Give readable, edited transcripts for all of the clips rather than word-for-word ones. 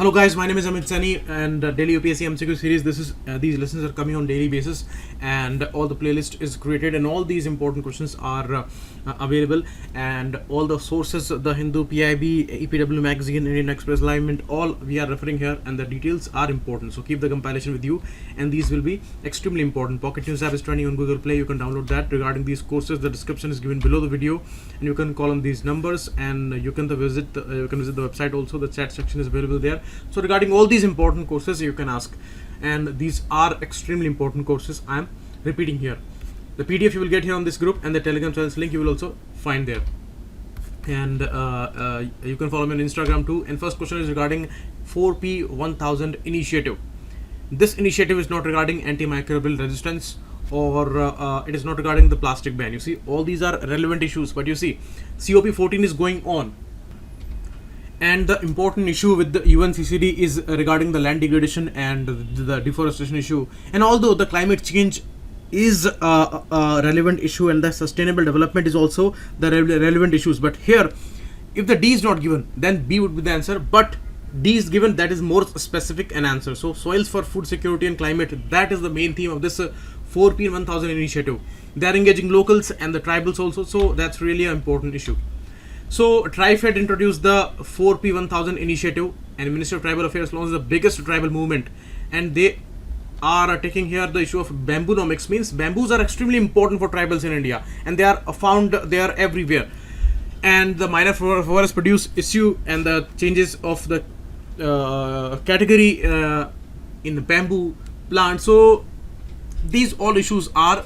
Hello guys, my name is Amit Sani and daily UPSC MCQ series. These lessons are coming on daily basis, and all the playlist is created, and all these important questions are available, and all the sources, the Hindu, PIB, EPW magazine, Indian Express, Live Mint, all we are referring here, and the details are important. So keep the compilation with you, and these will be extremely important. Pocket News app is trending on Google Play. You can download that. Regarding these courses, the description is given below the video, and you can call on these numbers, and you can visit the website also. The chat section is available there. So regarding all these important courses, you can ask, and these are extremely important courses. I am repeating here. The PDF you will get here on this group, and the Telegram channel's link you will also find there. And you can follow me on Instagram too. And first question is regarding 4P1000 Initiative. This initiative is not regarding antimicrobial resistance, or it is not regarding the plastic ban. You see, all these are relevant issues, but you see, COP14 is going on. And the important issue with the UNCCD is regarding the land degradation and the deforestation issue. And although the climate change is a relevant issue, and the sustainable development is also the relevant issues, but here, if the D is not given, then B would be the answer. But D is given, that is more specific an answer. So soils for food security and climate, that is the main theme of this 4P1000 initiative. They are engaging locals and the tribals also, so that's really an important issue. So TriFed introduced the 4P1000 initiative, and Ministry of Tribal Affairs launched the biggest tribal movement, and they are taking here the issue of bamboonomics. Means bamboos are extremely important for tribals in India, and they are found there everywhere. And the minor forest produce issue and the changes of the category in the bamboo plant. So these all issues are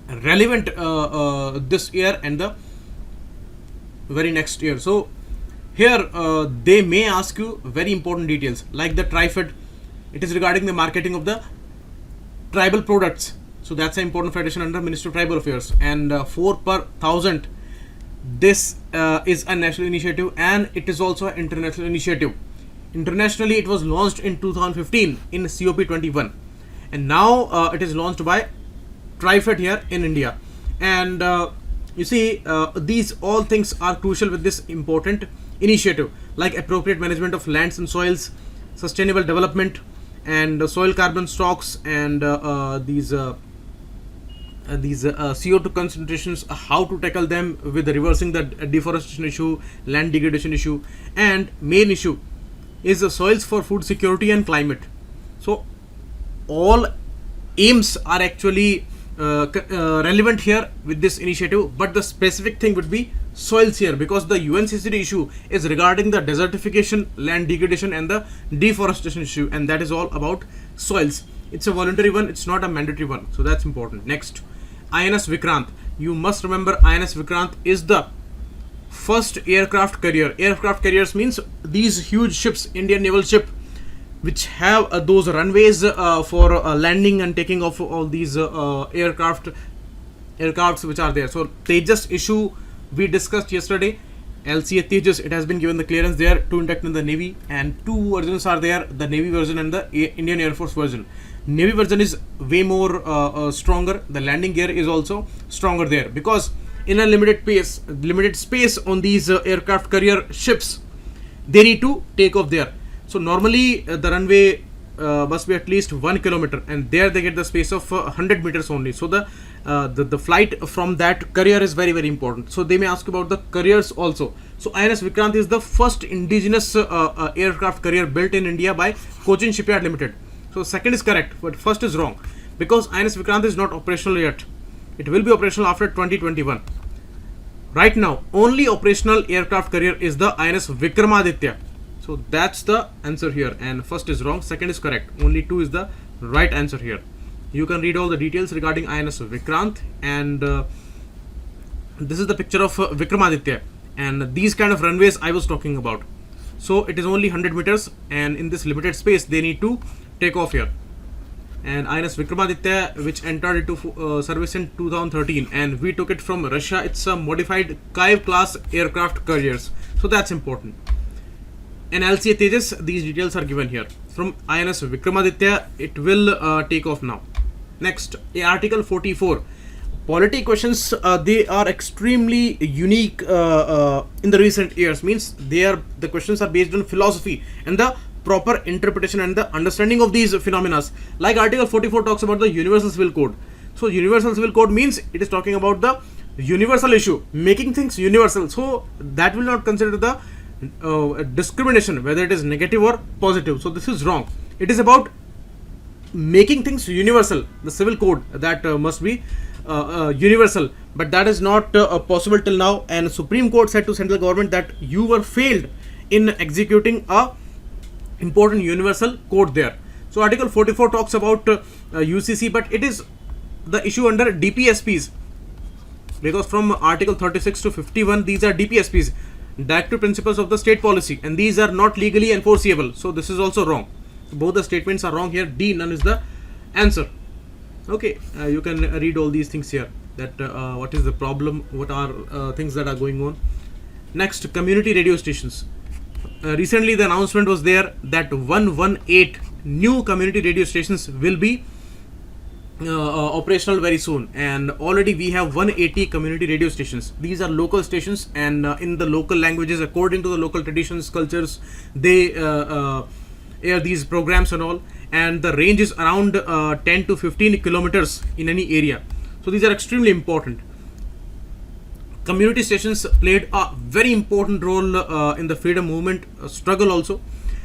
relevant this year and the very next year. So here they may ask you very important details like the TriFed. It is regarding the marketing of the tribal products. So that's an important federation under Ministry of Tribal Affairs. And 4 per 1000, this is a national initiative, and it is also an international initiative. Internationally, it was launched in 2015 in COP21, and now it is launched by TriFed here in India. And you see, these all things are crucial with this important initiative, like appropriate management of lands and soils, sustainable development, and soil carbon stocks, and these CO2 concentrations, how to tackle them with reversing the deforestation issue, land degradation issue, and main issue is the soils for food security and climate. So all aims are actually relevant here with this initiative, but the specific thing would be soils here, because the UNCCD issue is regarding the desertification, land degradation, and the deforestation issue, and that is all about soils. It's a voluntary one, it's not a mandatory one, so that's important. Next, INS Vikrant. You must remember, INS Vikrant is the first aircraft carrier. Aircraft carriers means these huge ships, Indian naval ship, which have those runways for landing and taking off all these aircrafts which are there. So Tejas issue we discussed yesterday. LCA Tejas, it has been given the clearance there to induct in the Navy, and two versions are there, the Navy version and the Indian Air Force version. Navy version is way more stronger. The landing gear is also stronger there, because in a limited space on these aircraft carrier ships, they need to take off there. So normally the runway must be at least 1 kilometer, and there they get the space of 100 meters only. So the flight from that carrier is very, very important. So they may ask about the carriers also. So INS Vikrant is the first indigenous aircraft carrier built in India by Cochin Shipyard Limited. So second is correct, but first is wrong, because INS Vikrant is not operational yet. It will be operational after 2021. Right now, only operational aircraft carrier is the INS Vikramaditya. So that's the answer here, and first is wrong, second is correct. Only 2 is the right answer here. You can read all the details regarding INS Vikrant, and this is the picture of Vikramaditya, and these kind of runways I was talking about. So it is only 100 meters, and in this limited space they need to take off here. And INS Vikramaditya, which entered into service in 2013, and we took it from Russia. It's a modified Kiev class aircraft carriers, so that's important. And LCA Tejas, these details are given here. From INS Vikramaditya, it will take off now. Next, Article 44. polity questions, they are extremely unique in the recent years. Means the questions are based on philosophy and the proper interpretation and the understanding of these phenomena. Like Article 44 talks about the Universal Civil Code. So Universal Civil Code means it is talking about the universal issue, making things universal. So that will not consider the discrimination, whether it is negative or positive. So this is wrong. It is about making things universal. The civil code that must be universal, but that is not possible till now. And Supreme Court said to central government that you were failed in executing a important universal code there. So Article 44 talks about UCC, but it is the issue under DPSPs, because from Article 36 to 51 these are DPSPs, Directive Principles of the State Policy, and these are not legally enforceable. So this is also wrong. Both the statements are wrong here. D, none is the answer. Okay, you can read all these things here, that what is the problem, what are things that are going on. Next, community radio stations. Recently the announcement was there that 118 new community radio stations will be operational very soon, and already we have 180 community radio stations. These are local stations, and in the local languages, according to the local traditions, cultures, they air these programs and all, and the range is around 10 to 15 kilometers in any area. So these are extremely important. Community stations played a very important role in the freedom movement struggle also,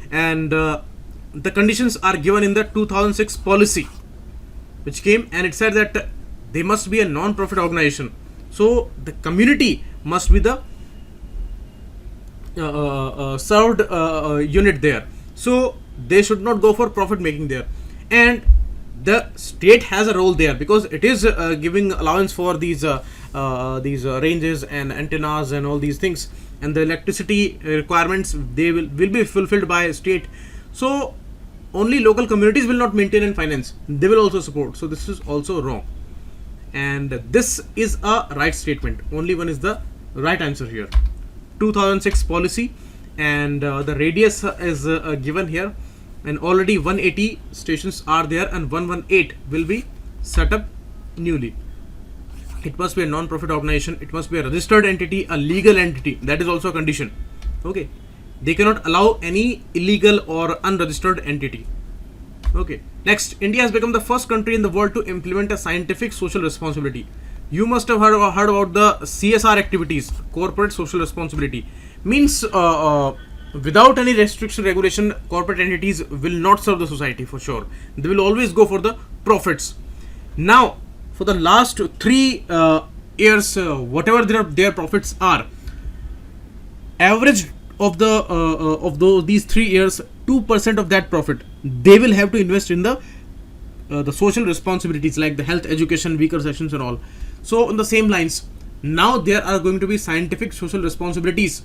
and the conditions are given in the 2006 policy which came, and it said that they must be a non-profit organization. So the community must be the served unit there. So they should not go for profit making there, and the state has a role there because it is giving allowance for these ranges and antennas and all these things, and the electricity requirements, they will be fulfilled by state. So only local communities will not maintain and finance, they will also support. So this is also wrong, and this is a right statement. Only one is the right answer here. 2006 policy, and the radius is given here, and already 180 stations are there, and 118 will be set up newly. It must be a non-profit organization, it must be a registered entity, a legal entity. That is also a condition. Okay, they cannot allow any illegal or unregistered entity. Okay, next, India has become the first country in the world to implement a scientific social responsibility. You must have heard about the CSR activities, corporate social responsibility. Means without any restriction, regulation, corporate entities will not serve the society for sure. They will always go for the profits. Now, for the last 3 years, whatever their profits are, average of these 3 years, 2% of that profit they will have to invest in the social responsibilities like the health, education, weaker sections and all. So on the same lines, now there are going to be scientific social responsibilities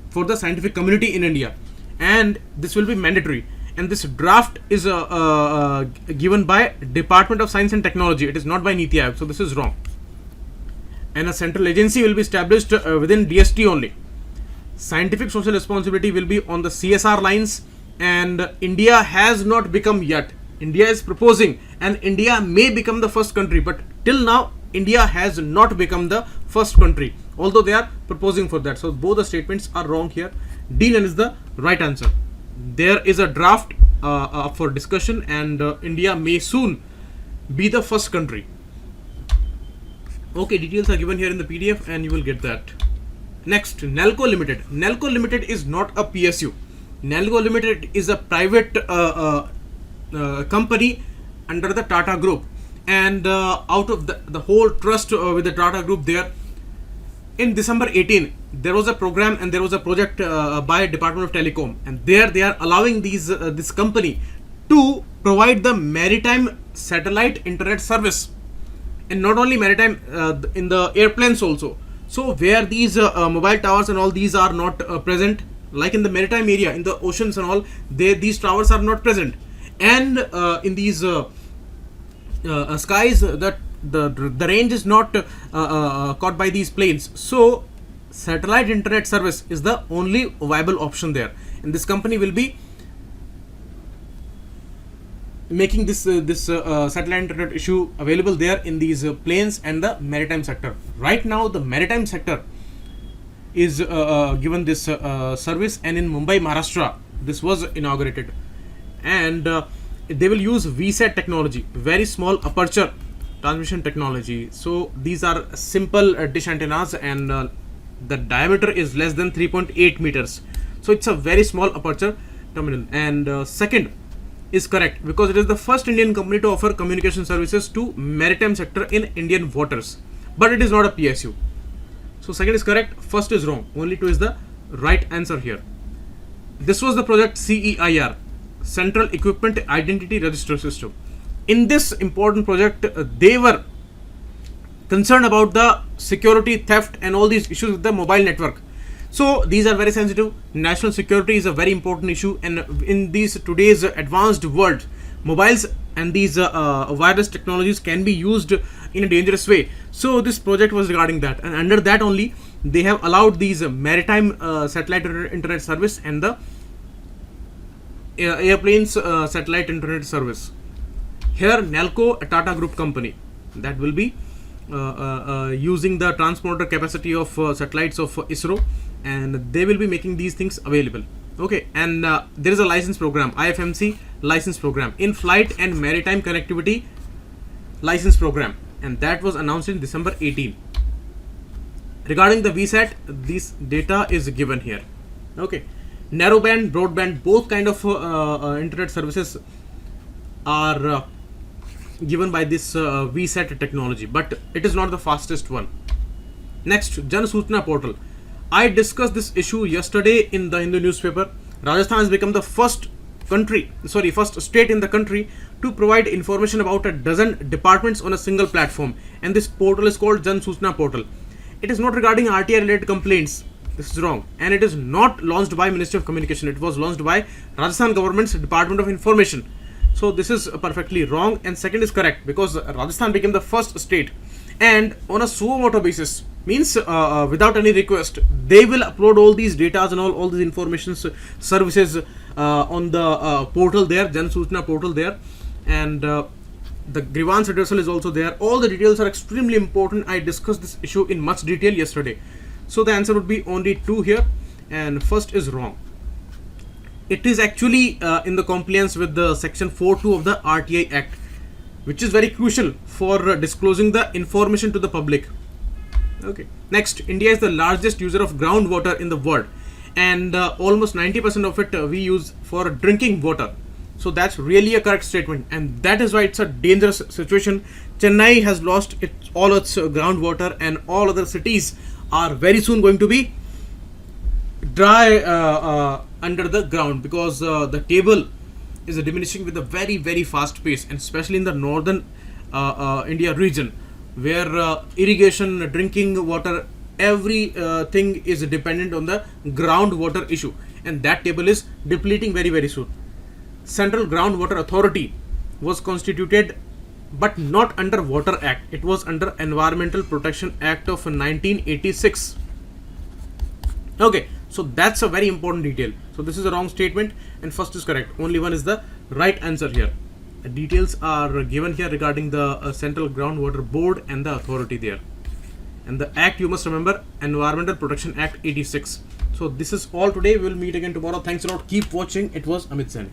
for the scientific community in India, and this will be mandatory. And this draft is given by Department of Science and Technology. It is not by NITI Aayog, so this is wrong. And a central agency will be established within DST only. Scientific social responsibility will be on the CSR lines, and India has not become yet. India is proposing, and India may become the first country, but till now India has not become the first country, although they are proposing for that. So both the statements are wrong here. D, none is the right answer. There is a draft for discussion, and India may soon be the first country. Okay, details are given here in the PDF, and you will get that. Next, Nalco Limited. Nalco Limited is not a PSU. Nalco Limited is a private company under the Tata Group, and out of the whole trust with the Tata Group there, in December 18 there was a program and there was a project by Department of Telecom, and there they are allowing this company to provide the maritime satellite internet service, and not only maritime, in the airplanes also. So where these mobile towers and all these are not present, like in the maritime area, in the oceans and all, these towers are not present, and in these skies, that the range is not caught by these planes. So satellite internet service is the only viable option there, and this company will be making this satellite internet issue available there in these planes and the maritime sector. Right now the maritime sector is given this service, and in Mumbai, Maharashtra, this was inaugurated, and they will use VSAT technology, very small aperture transmission technology. So these are simple dish antennas, and the diameter is less than 3.8 meters. So it's a very small aperture terminal. And second is correct, because it is the first Indian company to offer communication services to maritime sector in Indian waters, but it is not a PSU. So second is correct, first is wrong. Only 2 is the right answer here. This was the project CEIR, Central Equipment Identity Register System. In this important project, they were concerned about the security, theft, and all these issues with the mobile network. So these are very sensitive. National security is a very important issue, and in these today's advanced world, mobiles and these wireless technologies can be used in a dangerous way. So this project was regarding that, and under that only they have allowed these maritime satellite internet service and the airplanes satellite internet service. Here Nalco, a Tata Group company, that will be using the transponder capacity of satellites of ISRO, and they will be making these things available. Okay, and there is a license program, IFMC license program, in flight and maritime connectivity license program, and that was announced in December 18. Regarding the VSAT, this data is given here. Okay, narrowband, broadband, both kind of internet services are given by this VSAT technology, but it is not the fastest one. Next, Jan सूचना Portal. I discussed this issue yesterday in the Hindu newspaper. Rajasthan has become the first state in the country to provide information about a dozen departments on a single platform, and this portal is called Jan सूचना Portal. It is not regarding RTI related complaints. This is wrong, and it is not launched by Ministry of Communication. It was launched by Rajasthan government's Department of Information. So this is perfectly wrong, and second is correct, because Rajasthan became the first state, and on a suo motu basis, means without any request, they will upload all these data and all these information services on the portal there, Jan सूचना Portal there, and the grievance redressal is also there. All the details are extremely important. I discussed this issue in much detail yesterday. So the answer would be only 2 here, and first is wrong. It is actually in the compliance with the section 4.2 of the RTI Act, which is very crucial for disclosing the information to the public. Okay. Next, India is the largest user of groundwater in the world, and almost 90% of it we use for drinking water. So that's really a correct statement, and that is why it's a dangerous situation. Chennai has lost all its groundwater, and all other cities are very soon going to be dry under the ground, because the table is diminishing with a very, very fast pace, and especially in the northern India region, where irrigation, drinking water, everything is dependent on the groundwater issue, and that table is depleting very, very soon. Central Groundwater Authority was constituted, but not under Water Act. It was under Environmental Protection Act of 1986. Okay, so that's a very important detail. So this is a wrong statement, and first is correct. Only one is the right answer here. The details are given here regarding the Central Groundwater Board and the authority there. And the act, you must remember, Environmental Protection Act 86. So this is all today. We will meet again tomorrow. Thanks a lot. Keep watching. It was Amit Sani.